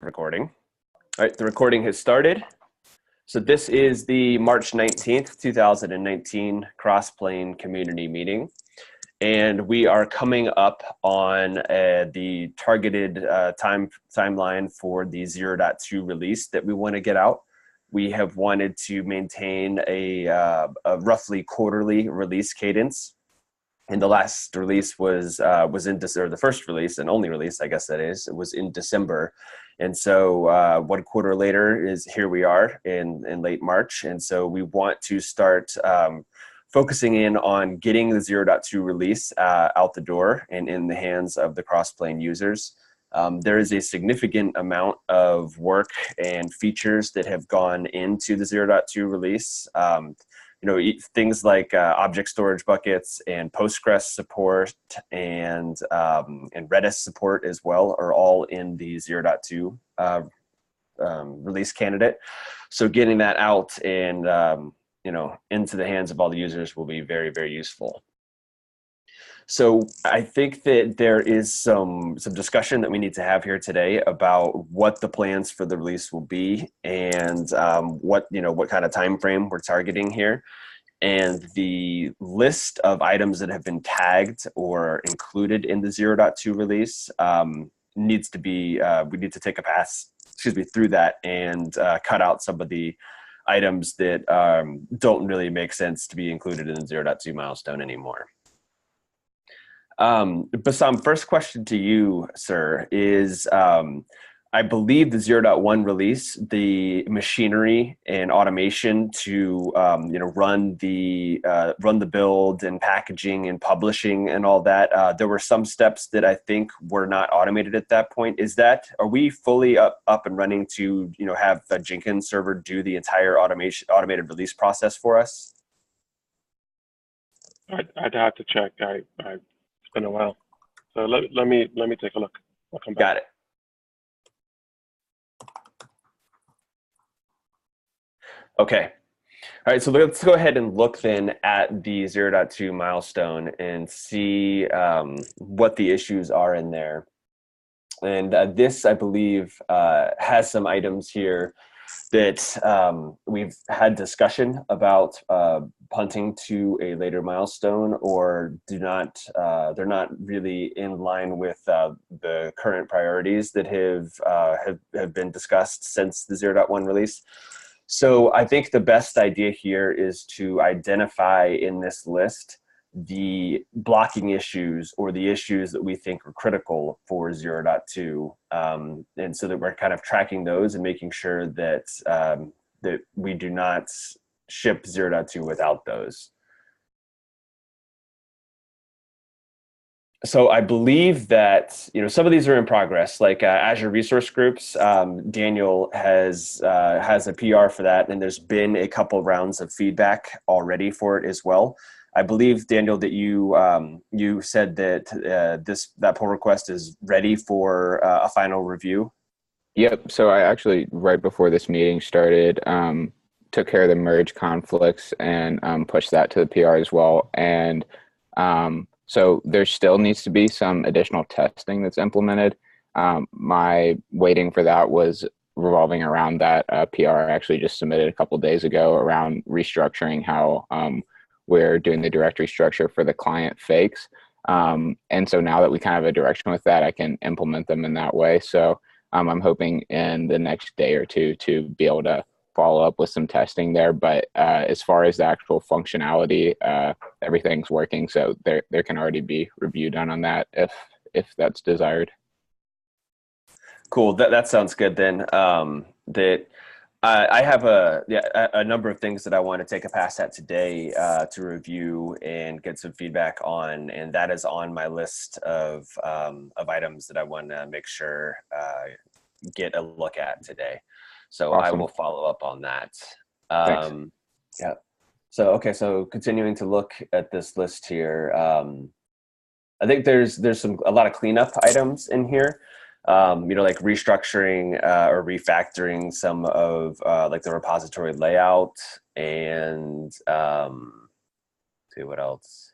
Recording. All right, the recording has started. So this is the March 19th, 2019 Crossplane community meeting. And we are coming up on the targeted timeline for the 0.2 release that we want to get out. We have wanted to maintain a roughly quarterly release cadence. And the last release was in December. The first release and only release, I guess that is, it was in December. And so 1 quarter later is here we are in late March. And so we want to start focusing in on getting the 0.2 release out the door and in the hands of the Crossplane users. There is a significant amount of work and features that have gone into the 0.2 release. Things like object storage buckets and Postgres support and Redis support as well are all in the 0.2 release candidate. So getting that out and into the hands of all the users will be very, very useful. So I think that there is some discussion that we need to have here today about what the plans for the release will be and what kind of time frame we're targeting here. And the list of items that have been tagged or included in the 0.2 release needs to be, we need to take a pass, through that and cut out some of the items that don't really make sense to be included in the 0.2 milestone anymore. Bassam, first question to you, sir, is I believe the 0.1 release, the machinery and automation to run the build and packaging and publishing and all that. There were some steps that I think were not automated at that point. Are we fully up and running to have a Jenkins server do the entire automated release process for us? I'd have to check. It's been a while, so let me take a look. I'll come back. Got it. Okay. All right, so let's go ahead and look then at the 0.2 milestone and see what the issues are in there. And this, I believe, has some items here that we've had discussion about punting to a later milestone, or they're not really in line with the current priorities that have been discussed since the 0.1 release. So I think the best idea here is to identify in this list the blocking issues or the issues that we think are critical for 0.2. And so that we're kind of tracking those and making sure that, that we do not ship 0.2 without those. So I believe that some of these are in progress, like Azure Resource Groups. Daniel has a PR for that, and there's been a couple rounds of feedback already for it as well. I believe, Daniel, that you said that that pull request is ready for a final review. Yep. So I actually, right before this meeting started, took care of the merge conflicts and pushed that to the PR as well. And so there still needs to be some additional testing that's implemented. My waiting for that was revolving around that PR I actually just submitted a couple of days ago around restructuring how we're doing the directory structure for the client fakes. And so now that we kind of have a direction with that, I can implement them in that way. So I'm hoping in the next day or two to be able to follow up with some testing there. But as far as the actual functionality, everything's working. So there can already be review done on that if that's desired. Cool. That sounds good then. I have a number of things that I want to take a pass at today to review and get some feedback on, and that is on my list of items that I want to make sure get a look at today. So awesome. I will follow up on that. Yeah. So okay. So continuing to look at this list here, I think there's a lot of cleanup items in here. Like restructuring or refactoring some of like the repository layout and see what else.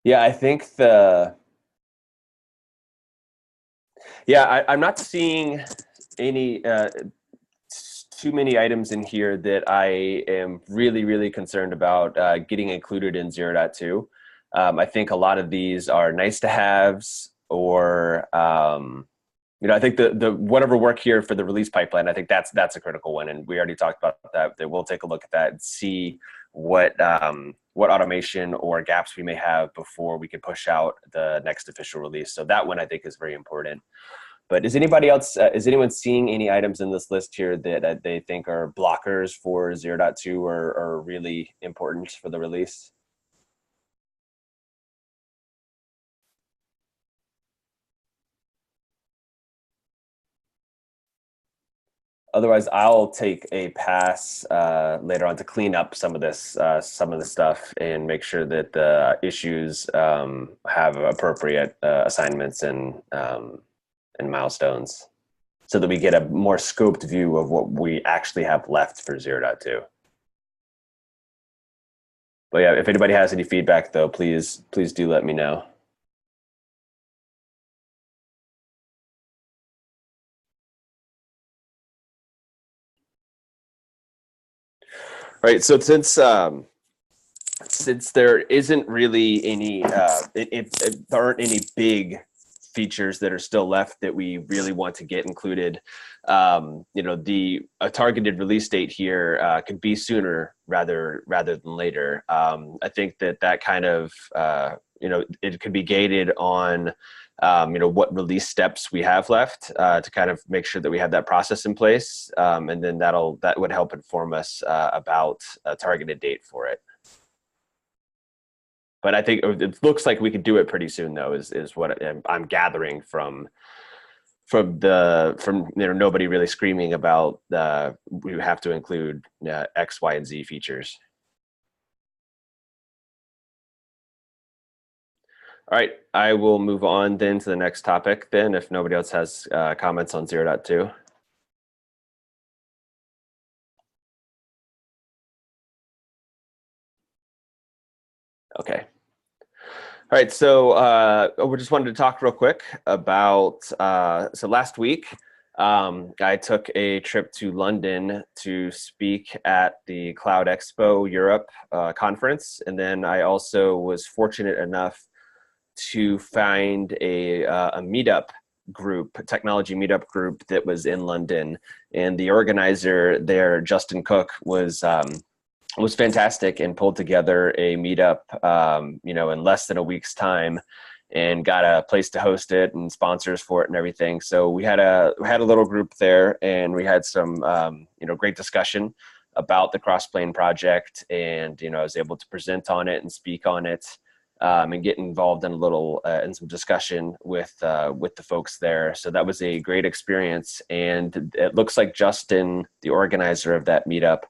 Yeah, I think I'm not seeing any too many items in here that I am really concerned about getting included in 0.2. I think a lot of these are nice to haves, or I think the whatever work here for the release pipeline, I think that's a critical one, and we already talked about that. That we'll take a look at that and see what automation or gaps we may have before we can push out the next official release. So that one I think is very important. But is anybody else, is anyone seeing any items in this list here that they think are blockers for 0.2 or are really important for the release? Otherwise, I'll take a pass later on to clean up some of this stuff and make sure that the issues have appropriate assignments and milestones, so that we get a more scoped view of what we actually have left for 0.2. But yeah, if anybody has any feedback, though, please do let me know. All right, so since there isn't really any, if there aren't any big features that are still left that we really want to get included, a targeted release date here could be sooner rather than later. I think that kind of, it could be gated on, what release steps we have left to kind of make sure that we have that process in place, and then that would help inform us about a targeted date for it. But I think it looks like we could do it pretty soon, though, is what I'm gathering from nobody really screaming about we have to include X, Y, and Z features. All right, I will move on then to the next topic then, if nobody else has comments on 0.2. Okay. All right, so we just wanted to talk real quick about, so last week, I took a trip to London to speak at the Cloud Expo Europe conference, and then I also was fortunate enough to find a meetup group, a technology meetup group that was in London, and the organizer there, Justin Cook, was fantastic and pulled together a meetup, in less than a week's time, and got a place to host it and sponsors for it and everything. So we had a little group there, and we had some, great discussion about the Crossplane project, and, I was able to present on it and speak on it, and get involved in in some discussion with the folks there. So that was a great experience. And it looks like Justin, the organizer of that meetup,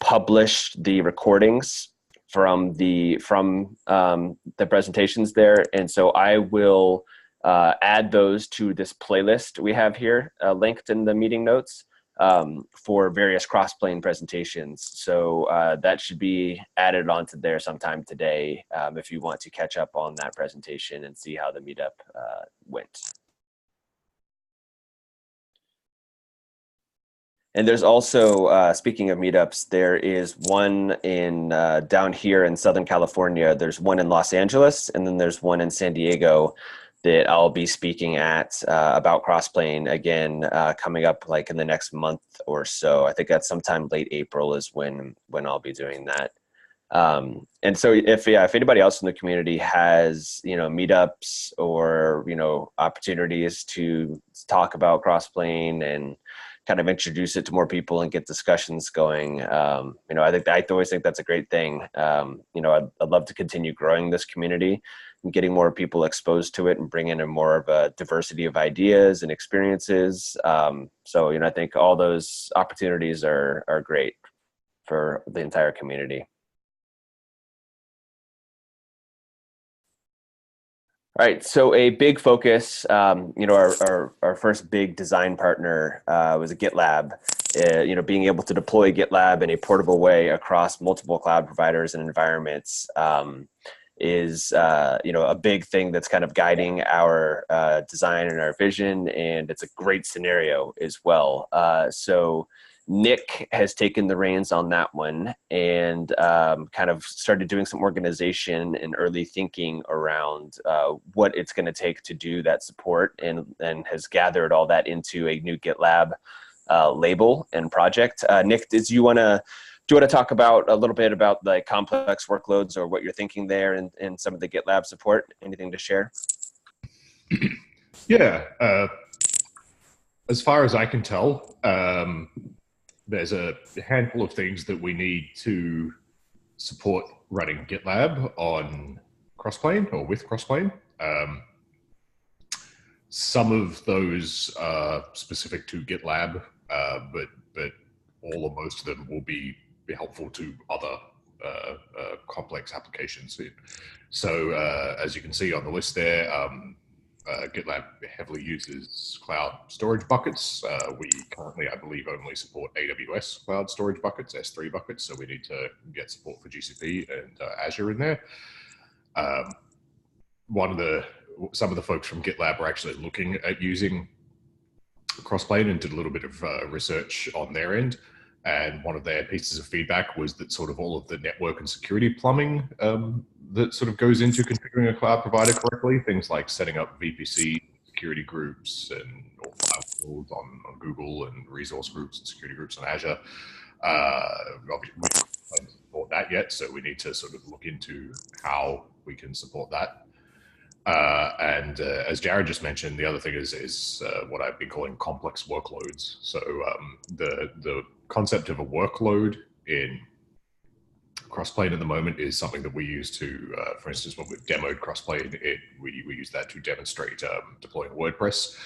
published the recordings from the presentations there, and so I will add those to this playlist we have here linked in the meeting notes for various Crossplane presentations. So that should be added onto there sometime today if you want to catch up on that presentation and see how the meetup went. And there's also, speaking of meetups, there is one in down here in Southern California. There's one in Los Angeles, and then there's one in San Diego that I'll be speaking at about Crossplane again, coming up like in the next month or so. I think that's sometime late April is when I'll be doing that. And so if anybody else in the community has, meetups or, opportunities to talk about Crossplane and kind of introduce it to more people and get discussions going, I always think that's a great thing. I'd love to continue growing this community and getting more people exposed to it and bring in a more of a diversity of ideas and experiences. So I think all those opportunities are great for the entire community. All right, so a big focus, our first big design partner was a GitLab. Being able to deploy GitLab in a portable way across multiple cloud providers and environments. is a big thing that's kind of guiding our design and our vision, and it's a great scenario as well. So Nick has taken the reins on that one and kind of started doing some organization and early thinking around what it's going to take to do that support, and has gathered all that into a new GitLab label and project. Nick, do you want to talk about a little bit about the complex workloads or what you're thinking there and some of the GitLab support? Anything to share? Yeah. As far as I can tell, there's a handful of things that we need to support running GitLab on Crossplane or with Crossplane. Some of those are specific to GitLab, but all or most of them will be helpful to other complex applications. So as you can see on the list there, GitLab heavily uses cloud storage buckets. We currently, I believe, only support AWS cloud storage buckets, S3 buckets, so we need to get support for GCP and Azure in there. Some of the folks from GitLab are actually looking at using Crossplane and did a little bit of research on their end. And one of their pieces of feedback was that sort of all of the network and security plumbing that sort of goes into configuring a cloud provider correctly, things like setting up VPC security groups and or firewalls on Google and resource groups and security groups on Azure. Obviously, we don't support that yet, so we need to sort of look into how we can support that. And as Jared just mentioned, the other thing is what I've been calling complex workloads. So the concept of a workload in Crossplane at the moment is something that we use to, for instance, when we've demoed Crossplane, we use that to demonstrate deploying WordPress.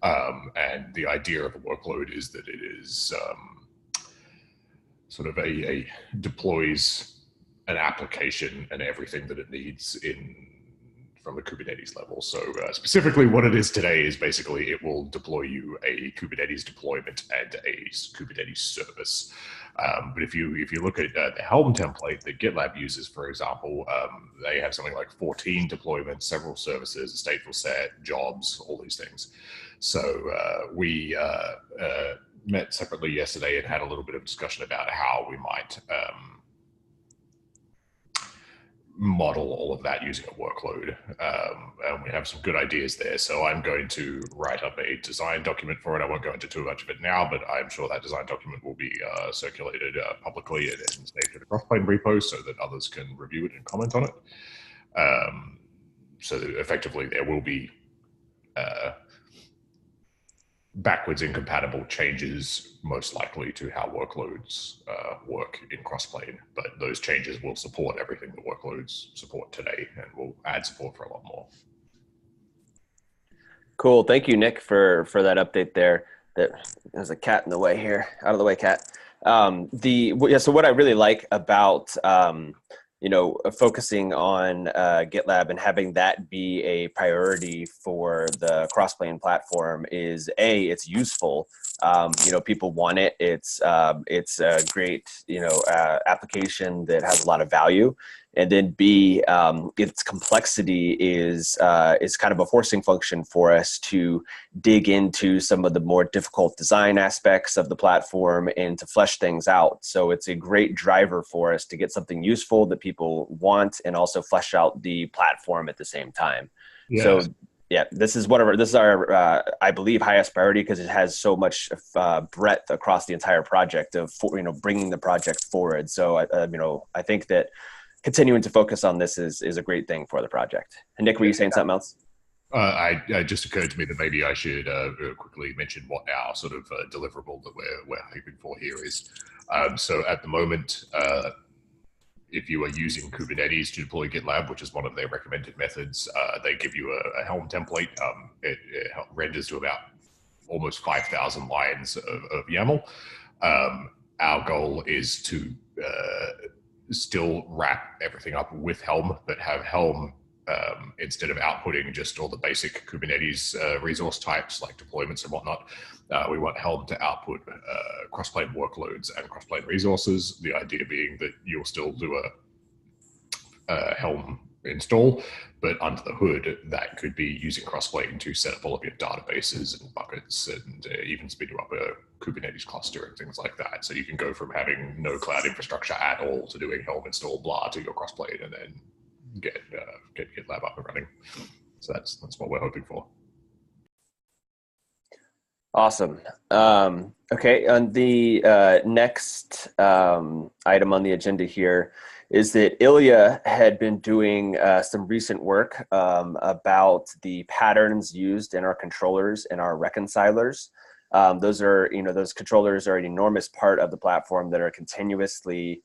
And the idea of a workload is that it is sort of a deploys an application and everything that it needs from a Kubernetes level. So specifically what it is today is basically it will deploy you a Kubernetes deployment and a Kubernetes service. But if you look at the Helm template that GitLab uses, for example, they have something like 14 deployments, several services, a stateful set, jobs, all these things. So we met separately yesterday and had a little bit of discussion about how we might model all of that using a workload. And we have some good ideas there. So I'm going to write up a design document for it. I won't go into too much of it now, but I'm sure that design document will be circulated publicly and saved to the Crossplane repo so that others can review it and comment on it. So that effectively there will be backwards incompatible changes, most likely to how workloads work in Crossplane, but those changes will support everything that workloads support today and will add support for a lot more. Cool. Thank you, Nick, for that update there. There's a cat in the way here. Out of the way, cat. So what I really like about focusing on GitLab and having that be a priority for the Crossplane platform is it's useful. People want it. It's a great application that has a lot of value. And then B, its complexity is kind of a forcing function for us to dig into some of the more difficult design aspects of the platform and to flesh things out. So it's a great driver for us to get something useful that people want and also flesh out the platform at the same time. Yes. So yeah, this is our I believe highest priority because it has so much breadth across the entire project of bringing the project forward. So I think that continuing to focus on this is a great thing for the project. And Nick, were you saying something else? It just occurred to me that maybe I should quickly mention what our sort of deliverable that we're hoping for here is. So at the moment, if you are using Kubernetes to deploy GitLab, which is one of their recommended methods, they give you a Helm template. It renders to about almost 5,000 lines of YAML. Our goal is to still wrap everything up with Helm, but have Helm, instead of outputting just all the basic Kubernetes resource types like deployments and whatnot, we want Helm to output Crossplane workloads and Crossplane resources. The idea being that you'll still do a Helm install, but under the hood, that could be using Crossplane to set up all of your databases and buckets and even spin you up a Kubernetes cluster and things like that. So you can go from having no cloud infrastructure at all to doing Helm install blah to your Crossplane and then get GitLab up and running. So that's what we're hoping for. Awesome. Okay, on the next item on the agenda here is that Ilya had been doing some recent work about the patterns used in our controllers and our reconcilers. Those controllers are an enormous part of the platform that are continuously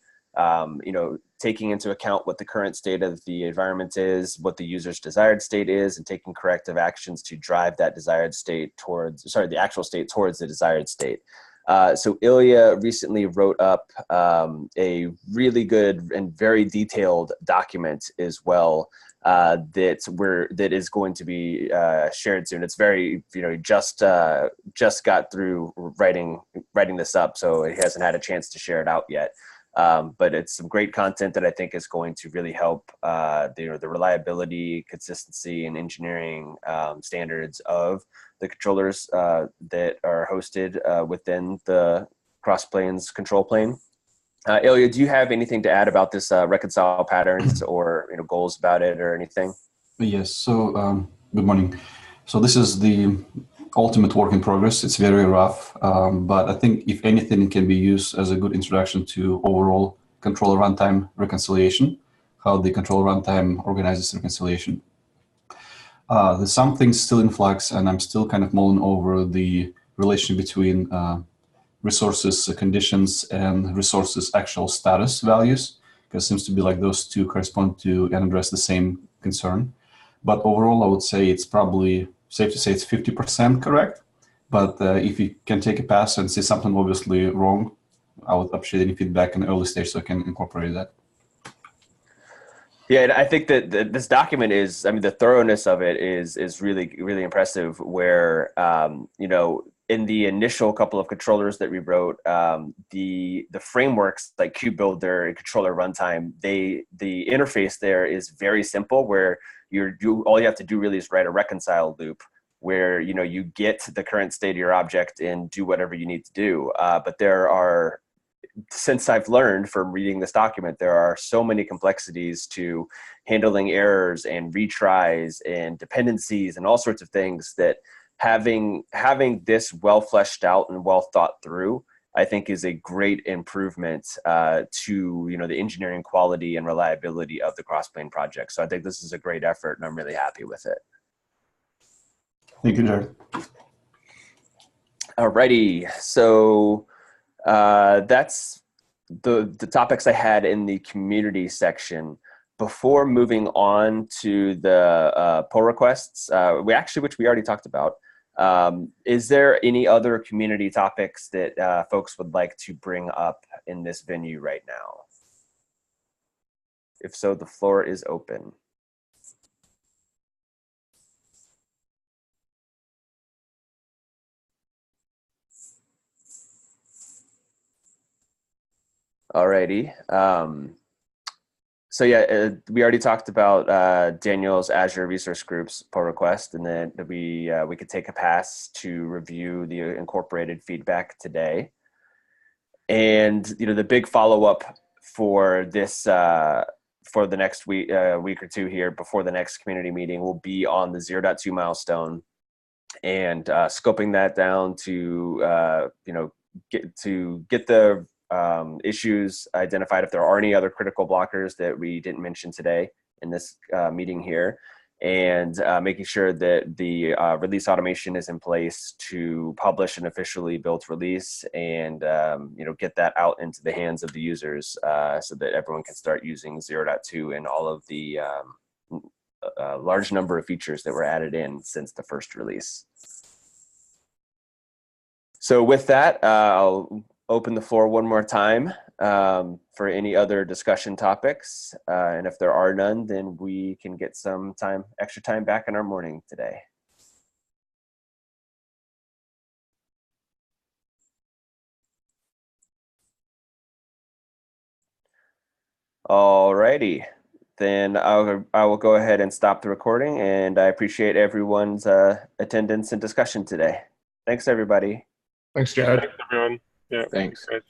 taking into account what the current state of the environment is, what the user's desired state is, and taking corrective actions to drive that desired state the actual state towards the desired state. So Ilya recently wrote up a really good and very detailed document as well that is going to be shared soon. It's very, just got through writing this up, so he hasn't had a chance to share it out yet. But it's some great content that I think is going to really help the reliability, consistency, and engineering standards of the controllers that are hosted within the Crossplane's control plane. Ilya, do you have anything to add about this reconcile patterns or goals about it or anything? Yes. So good morning. So this is the ultimate work in progress. It's very rough, but I think if anything, it can be used as a good introduction to overall controller runtime reconciliation, how the controller runtime organizes reconciliation. There's some things still in flux, and I'm still kind of mulling over the relation between resources conditions and resources actual status values, because it seems to be like those two correspond to and address the same concern. But overall, I would say it's probably safe to say it's 50% correct. But if you can take a pass and see something obviously wrong, I would appreciate any feedback in the early stage so I can incorporate that. Yeah, and I think that this document is, the thoroughness of it is really, really impressive, where, in the initial couple of controllers that we wrote, the frameworks like KubeBuilder and controller runtime, the interface there is very simple, where all you have to do really is write a reconcile loop where you get the current state of your object and do whatever you need to do. But there are, since I've learned from reading this document, there are so many complexities to handling errors and retries and dependencies and all sorts of things that having this well fleshed out and well thought through, I think, is a great improvement to the engineering quality and reliability of the Crossplane project. So I think this is a great effort, and I'm really happy with it. Thank you, Jared. Alrighty, so that's the topics I had in the community section. Before moving on to the pull requests, which we already talked about, is there any other community topics that folks would like to bring up in this venue right now? If so, the floor is open. Alrighty. So yeah, we already talked about Daniel's Azure Resource Group's pull request, and then we could take a pass to review the incorporated feedback today. And the big follow up for this for the next week or two here before the next community meeting will be on the 0.2 milestone, and scoping that down to get the issues identified, if there are any other critical blockers that we didn't mention today in this meeting here, and making sure that the release automation is in place to publish an officially built release, and get that out into the hands of the users so that everyone can start using 0.2 and all of the large number of features that were added in since the first release. So with that, I'll open the floor one more time for any other discussion topics. And if there are none, then we can get some extra time back in our morning today. All righty. then I will go ahead and stop the recording, and I appreciate everyone's attendance and discussion today. Thanks, everybody. Thanks, Jared. Thanks, everyone. Yeah. Thanks. Guys.